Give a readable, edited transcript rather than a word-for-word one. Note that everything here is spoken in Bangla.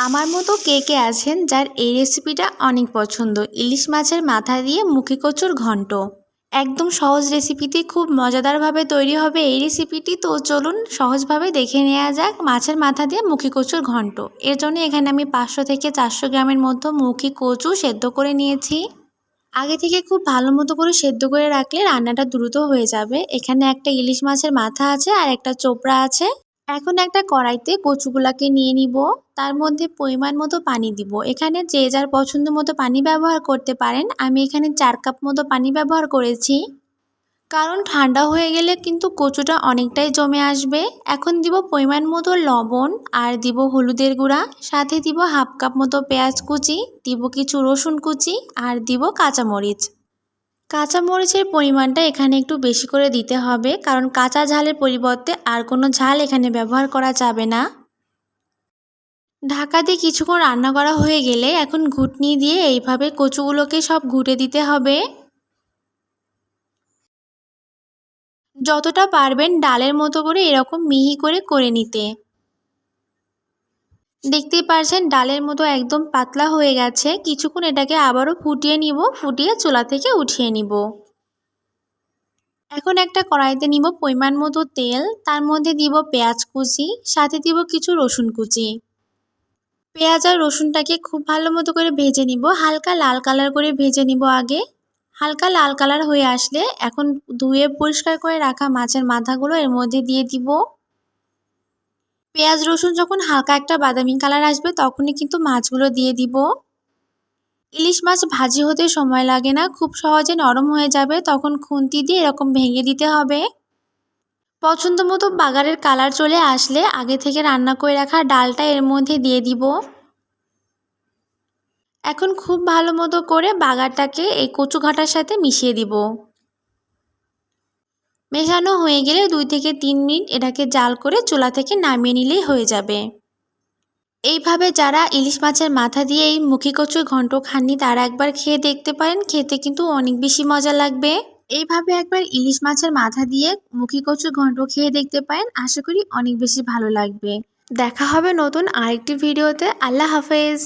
আমার মতো কে কে আছেন যার এই রেসিপিটা অনেক পছন্দ? ইলিশ মাছের মাথা দিয়ে মুখী কচুর ঘন্ট। একদম সহজ রেসিপিতে খুব মজাদারভাবে তৈরি হবে এই রেসিপিটি। তো চলুন সহজভাবে দেখে নেওয়া যাক মাছের মাথা দিয়ে মুখী কচুর ঘন্ট। এর জন্য এখানে আমি 500 থেকে 400 গ্রামের মতো মুখী কচু সেদ্ধ করে নিয়েছি। আগে থেকে খুব ভালো মতো করে সেদ্ধ করে রাখলে রান্নাটা দ্রুত হয়ে যাবে। এখানে একটা ইলিশ মাছের মাথা আছে আর একটা চোপড়া আছে। এখন একটা কড়াইতে কচুগুলাকে নিয়ে নিব। তার মধ্যে পরিমাণ মতো পানি দিব। এখানে যে যার পছন্দ মতো পানি ব্যবহার করতে পারেন। আমি এখানে 4 কাপ মতো পানি ব্যবহার করেছি, কারণ ঠান্ডা হয়ে গেলে কিন্তু কচুটা অনেকটাই জমে আসবে। এখন দিব পরিমাণ মতো লবণ আর দিব হলুদের গুঁড়া, সাথে দিব হাফ কাপ মতো পেঁয়াজ কুচি, দিব কিছু রসুন কুচি আর দিব কাঁচামরিচ। কাঁচামরিচের পরিমাণটা এখানে একটু বেশি করে দিতে হবে, কারণ কাঁচা ঝালের পরিবর্তে আর কোনো ঝাল এখানে ব্যবহার করা যাবে না। ঢাকা দিয়ে কিছুক্ষণ রান্না করা হয়ে গেলে এখন ঘুটনি দিয়ে এইভাবে কচুগুলোকে সব ঘুটে দিতে হবে। যতটা পারবেন ডালের মতো করে এরকম মিহি করে করে নিতে। দেখতেই পারছেন ডালের মতো একদম পাতলা হয়ে গেছে। কিছুক্ষণ এটাকে আবারও ফুটিয়ে নিব, ফুটিয়ে চুলা থেকে উঠিয়ে নিব। এখন একটা কড়াইতে নিব পরিমাণ মতো তেল, তার মধ্যে দিব পেঁয়াজ কুচি, সাথে দিব কিছু রসুন কুচি। পেঁয়াজ আর রসুনটাকে খুব ভালো মতো করে ভেজে নিব, হালকা লাল কালার করে ভেজে নিব আগে। হালকা লাল কালার হয়ে আসলে এখন ধুয়ে পরিষ্কার করে রাখা মাছের মাথাগুলো এর মধ্যে দিয়ে দিব। পেঁয়াজ রসুন যখন হালকা একটা বাদামি কালার আসবে তখনই কিন্তু মাছগুলো দিয়ে দিব। ইলিশ মাছ ভাজি হতে সময় লাগে না, খুব সহজে নরম হয়ে যাবে। তখন খুন্তি দিয়ে এরকম ভেঙে দিতে হবে। পছন্দ মতো বাগারের কালার চলে আসলে আগে থেকে রান্না করে রাখা ডালটা এর মধ্যে দিয়ে দিব। এখন খুব ভালো মতো করে বাগারটাকে এই কচু ঘাটার সাথে মিশিয়ে দিব। মেশানো হয়ে গেলে 2 থেকে 3 মিনিট এটাকে জাল করে চুলা থেকে নামিয়ে নিলেই হয়ে যাবে। এইভাবে যারা ইলিশ মাছের মাথা দিয়ে এই মুখী কচুর ঘন্ট খাননি তারা একবার খেয়ে দেখতে পারেন, খেতে কিন্তু অনেক বেশি মজা লাগবে। এইভাবে একবার ইলিশ মাছের মাথা দিয়ে মুখী কচুর ঘন্ট খেয়ে দেখতে পারেন, আশা করি অনেক বেশি ভালো লাগবে। দেখা হবে নতুন আরেকটি ভিডিওতে। আল্লাহ হাফেজ।